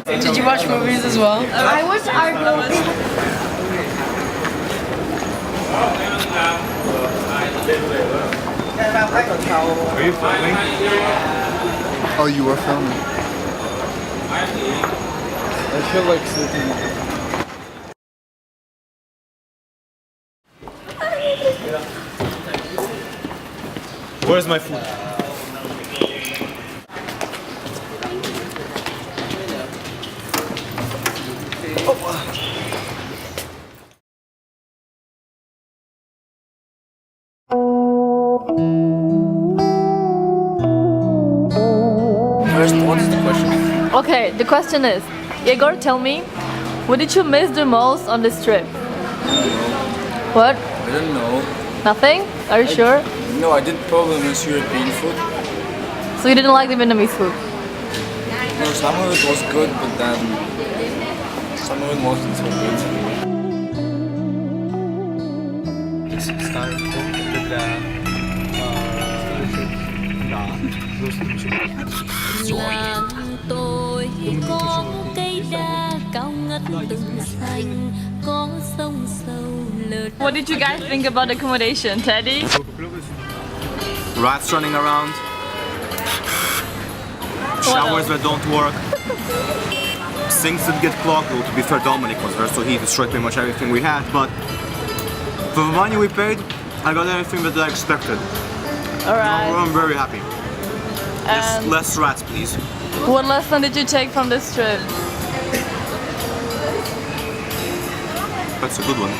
Did you watch movies as well? I watched Argo. Are you filming? Oh, you were filming. I feel like sleeping. Where's my food? First, what is the question? Okay, the question is, Igor, tell me, what did you miss the most on this trip? What? I don't know. Nothing? Are you sure? No, I did probably miss European food. So you didn't like the Vietnamese food? No, some of it was good, but then some of it wasn't so good. Tôi có cây đa cao ngất từng xanh, có sông sâu lượt. What did you guys think about the accommodation, Teddy? Rats running around. Showers that don't work. Sinks that get clogged. Well, to be fair, Dominic was there, so he destroyed pretty much everything we had. But for the money we paid, I got everything that I expected. Alright. I'm very happy. Just And less rats, please. what lesson did you take from this trip? That's a good one.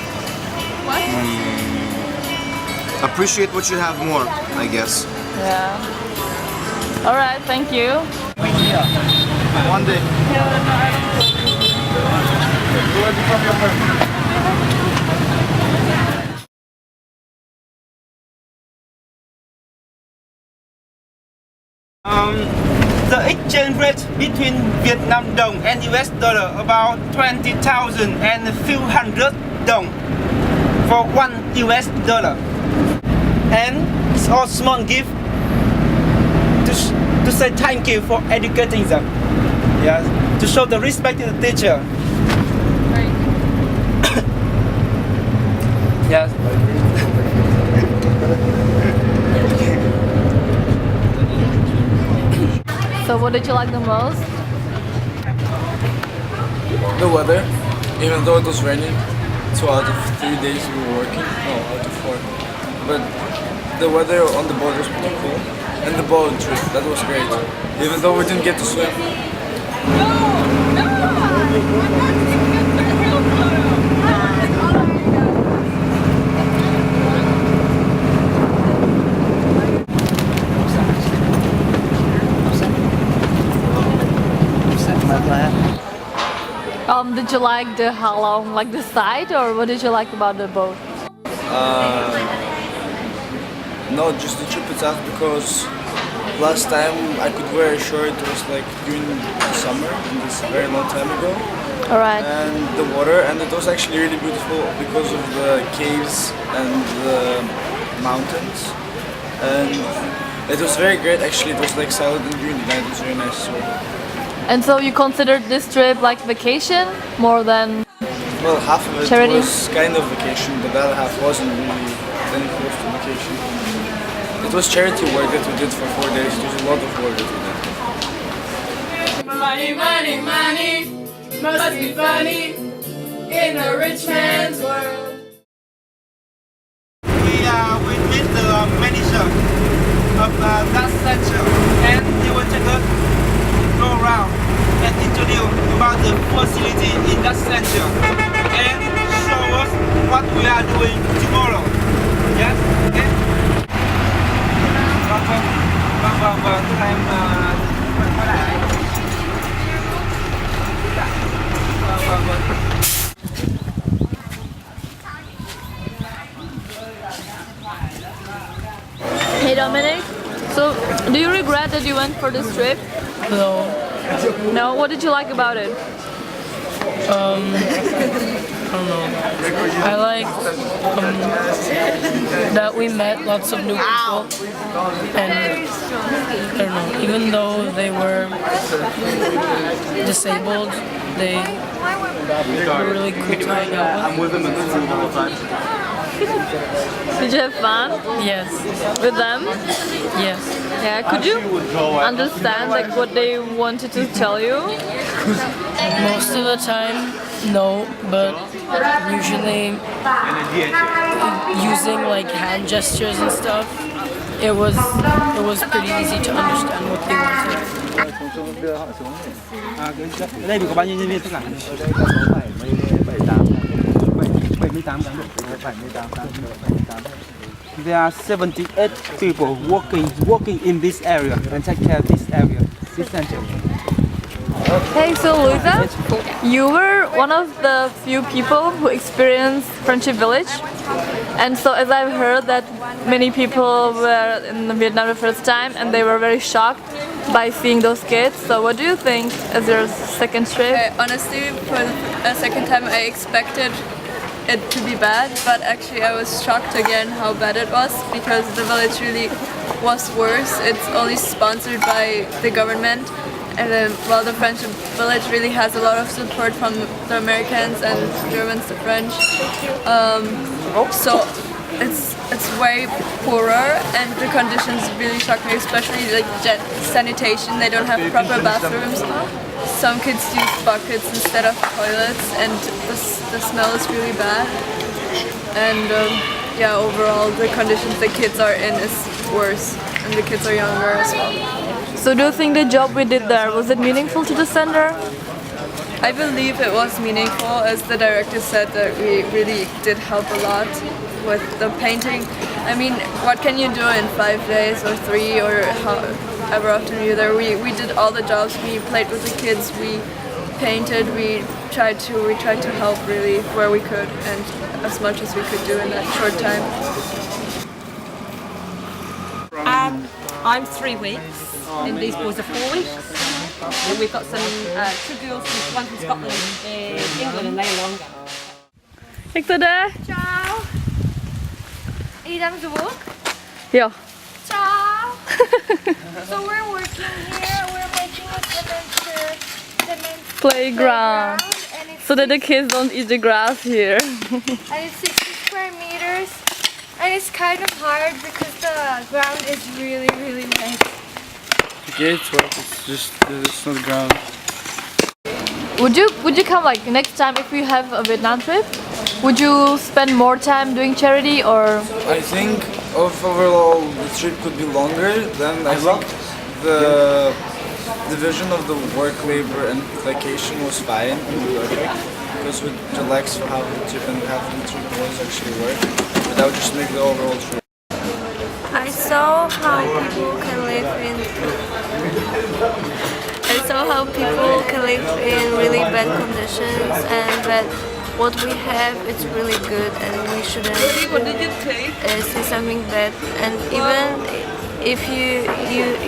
Appreciate what you have more, I guess. Yeah. Alright, thank you. One day. The exchange rate between Vietnam dong and US dollar about 20,000 and a few hundred dong for $1 US. And it's all small gift to say thank you for educating them. Yes, to show the respect to the teacher. Yes. So what did you like the most? The weather, even though it was raining, 2 out of 3 days we were working, no, out of 4. But the weather on the boat was pretty cool, and the boat trip, that was great, even though we didn't get to swim. Did you like the how long, like the side, or what did you like about the boat? No, just the trip itself, because last time I could wear a shirt, it was like during the summer, and this very long time ago. Alright. And the water, and it was actually really beautiful because of the caves and the mountains. And it was very great actually, it was like silent and during the night, it was very nice as well. And so you considered this trip like vacation more than Well, half of it charity? was kind of vacation, but the other half wasn't really any close to vacation. It was charity work that we did for 4 days, it was a lot of work that we did. Money, money, money must be funny in a rich man's world. We meet the manager of that center, and he will take us go around and introduce about the facility in that center and show us what we are doing tomorrow. Yes? Okay? Vâng, thưa em quay lại. Vâng. Hey Dominic, so do you regret that you went for this trip? No. No? What did you like about it? don't know. I like that we met lots of new people, and I don't know, even though they were disabled, they were really cool to hang out I'm with them in the room all the time. Did you have fun Yes, with them? yes. Yeah, could you understand like what they wanted to tell you? Most of the time, no, but usually using like hand gestures and stuff, it was pretty easy to understand what they wanted. Ở đây có bao nhiêu nhân viên tất cả? 78 cán bộ. 78 cán bộ. There are 78 people working in this area and take care of this area, this center. Hey, so Luisa, you were one of the few people who experienced Friendship Village, and so as I've heard that many people were in Vietnam the first time and they were very shocked by seeing those kids. So what do you think as your second trip? Honestly, for the second time I expected it to be bad, but actually I was shocked again how bad it was, because the village really was worse. It's only sponsored by the government, and while the Friendship Village really has a lot of support from the Americans and Germans, the French. So it's way poorer, and the conditions really shock me, especially like sanitation. They don't have proper bathrooms. Some kids use buckets instead of toilets, and the smell is really bad. And yeah, overall the conditions the kids are in is worse, and the kids are younger as well. So do you think the job we did there, was it meaningful to the center? I believe it was meaningful, as the director said that we really did help a lot with the painting. I mean, what can you do in 5 days or 3 or however often you're there? We did all the jobs. We played with the kids. We painted. We tried to help really where we could, and as much as we could do in that short time. I'm 3 weeks, and these boys are 4 weeks. And we've got some 2 girls, one from Scotland and England, and they're longer. Jak to jde? Čau. Jdem zvuk? Jo. Ciao. So we're working here. We're making a cement Playground. and it's So that the kids don't eat the grass here. and it's 60 square meters, and it's kind of hard because the ground is really wet. The gates work, it's not ground. Would you come like next time if we have a Vietnam trip? Would you spend more time doing charity, or? I think overall the trip could be longer. Then I think the division of the work, labor and vacation was fine and perfect, because we relaxed for half the trip and half the trip was actually work. But that would just make the overall trip. I saw how people can live in really bad conditions, and that what we have is really good, and we shouldn't say something bad. And even if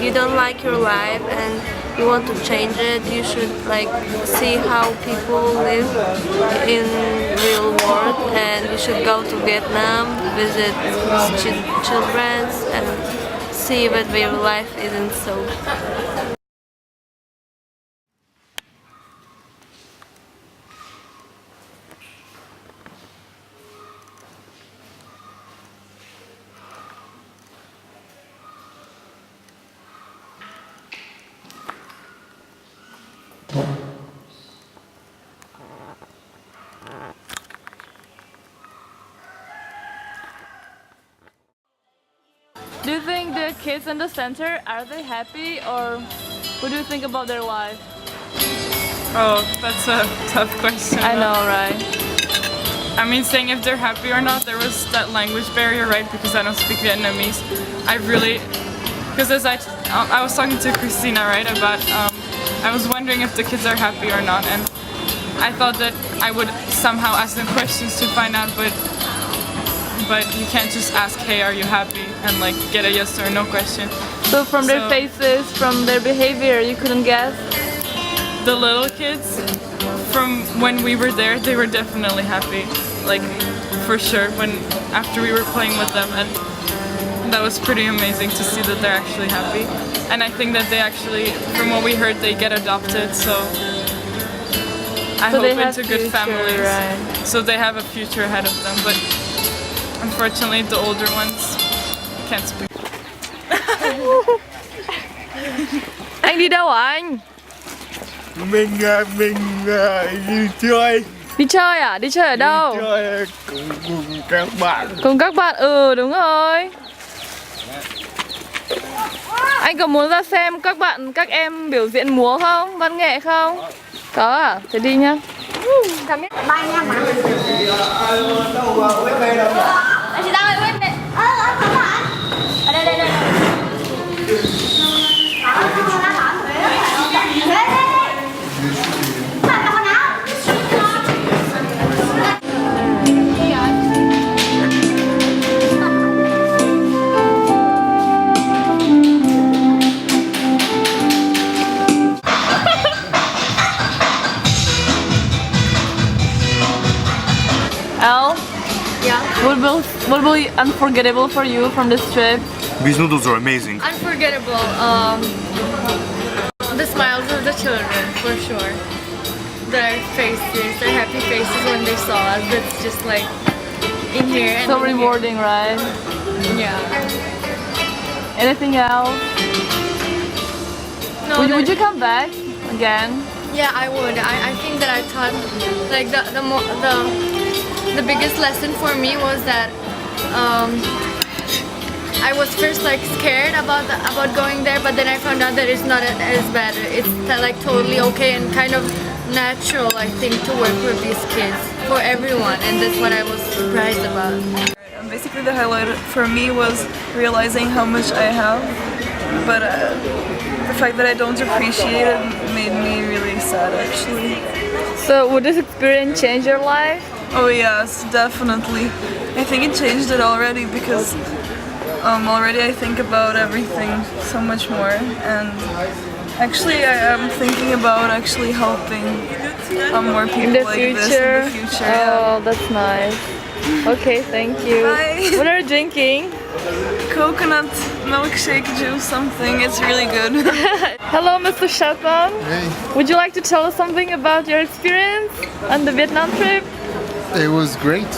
you don't like your life and you want to change it, you should like see how people live in real world, and you should go to Vietnam, visit children, and see that their life isn't so. Do you think the kids in the center, are they happy, or what do you think about their life? Oh, that's a tough question. I know, right? I mean, saying if they're happy or not, there was that language barrier, right? Because I don't speak Vietnamese. Because as I was talking to Christina, right, about, I was wondering if the kids are happy or not, and I thought that I would somehow ask them questions to find out, but you can't just ask, hey, are you happy, and like get a yes or no question. So from their faces, from their behavior, you couldn't guess? The little kids, from when we were there, they were definitely happy, like for sure. After we were playing with them, and that was pretty amazing to see that they're actually happy. And I think that they actually, from what we heard, they get adopted. So I hope into good families. Right. So they have a future ahead of them. But unfortunately, the older ones can't speak. Anh đi đâu hả anh? Mình đi chơi. Đi chơi à? Đi chơi ở đâu? Đi chơi cùng các bạn. Cùng các bạn, đúng rồi. Anh có muốn ra xem các em biểu diễn múa không? Văn nghệ không? Có à? Thế đi nhá. Cảm biết bay nha mà. Anh chị Đăng ơi, quên mẹ. Ở đây đây đây. Elle? Yeah? What will be unforgettable for you from this trip? These noodles are amazing. Unforgettable, the smiles of the children, for sure. Their faces, their happy faces when they saw us, that's just like in here. And so rewarding, right? Yeah. Anything else? No, would you come back again? Yeah, I would. I think that I taught, like the biggest lesson for me was that I was first like scared about going there, but then I found out that it's not as bad. It's like totally okay and kind of natural, I think, to work with these kids for everyone, and that's what I was surprised about. Basically, the highlight for me was realizing how much I have, but the fact that I don't appreciate it made me really sad, actually. So, would this experience change your life? Oh yes, definitely. I think it changed it already because already I think about everything so much more, and actually I am thinking about actually helping more people like this in the future. Oh, that's nice. Okay, thank you. Bye. What are you drinking? Coconut milkshake juice, something. It's really good. Hello, Mr. Shelton. Hey. Would you like to tell us something about your experience on the Vietnam trip? It was great.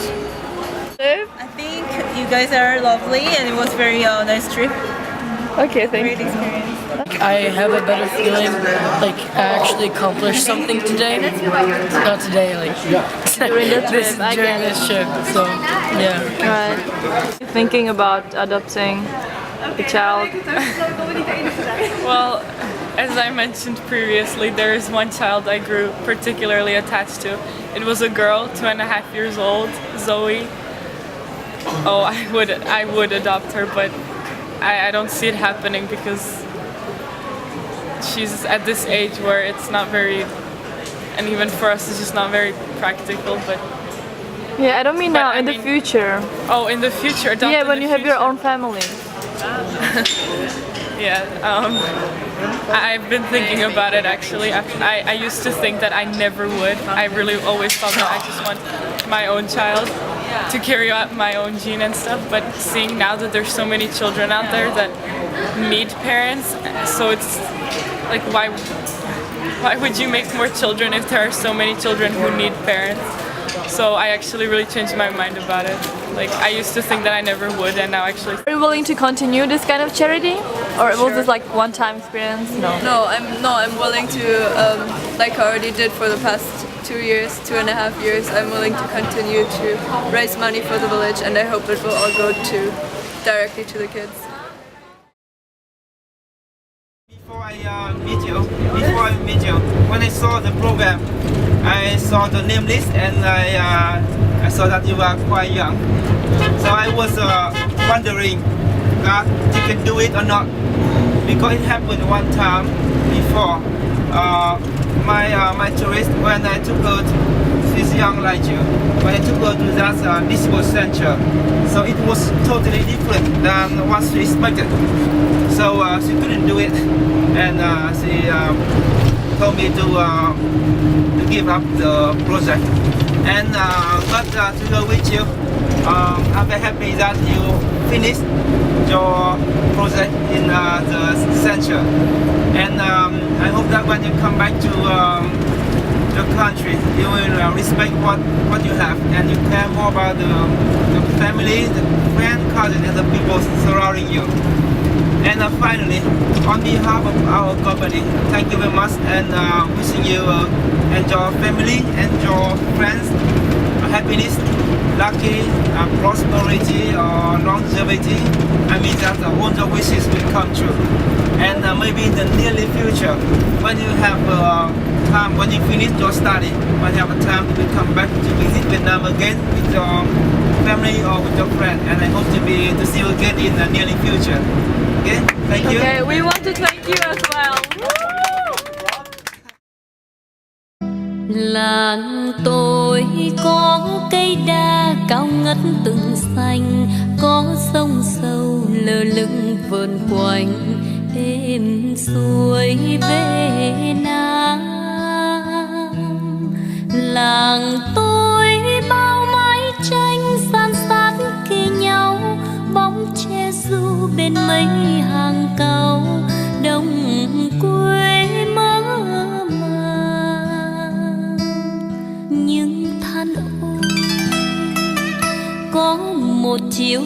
I think you guys are lovely and it was very nice trip. Okay, thank Great you. experience. I have a better feeling like I actually accomplished something today. Not today, like During the trip, I during get it. this trip. So yeah. Right. Thinking about adopting a child. Well, as I mentioned previously, there is one child I grew particularly attached to. It was a girl, 2.5 years old, Zoe. Oh, I would adopt her, but I don't see it happening because she's at this age where it's not very, and even for us it's just not very practical. But Yeah, I don't mean now, in the future. Oh, in the future, adopt Yeah, in when the you have your future. own family. Yeah, I've been thinking about it actually. I used to think that I never would. I really always thought that I just want my own child to carry out my own gene and stuff. But seeing now that there's so many children out there that need parents, so it's like why would you make more children if there are so many children who need parents? So I actually really changed my mind about it. Like I used to think that I never would, and now actually. Are you willing to continue this kind of charity, or was this like one-time experience? No. I'm willing to, like I already did for the past 2 years, 2.5 years, I'm willing to continue to raise money for the village, and I hope it will all go directly to the kids. Before I meet you, when I saw the program, I saw the name list and I saw that you are quite young. So I was wondering that you can do it or not, because it happened one time before. My tourist, when I took her she's young like you. When I took her to that disabled center, so it was totally different than what she expected. So she couldn't do it, and she told me to give up the project. And but to go with you, I'm very happy that you finished your project in the center. And I hope that when you come back to your country, you will respect what you have, and you care more about the family, the friend, cousin, and the people surrounding you. And finally, on behalf of our company, thank you very much, and wishing you enjoy family, enjoy friends, happiness, lucky, prosperity, or longevity. I mean that all the wishes will come true. And maybe in the nearly future, when you have time, when you finish your study, when you have time to come back to visit Vietnam again with your family or with your friend. And I hope to see you again in the nearly future. Okay, thank you. Okay, we want to thank you as well. Làng tôi có cây đa cao ngất từng xanh, có sông sâu lơ lửng vờn quanh, êm xuôi về Nam. Làng tôi bao mái tranh san sát kề nhau, bóng che ru bên mấy hàng cau, đồng quê mơ màng. Nhưng than ôi, có một chiều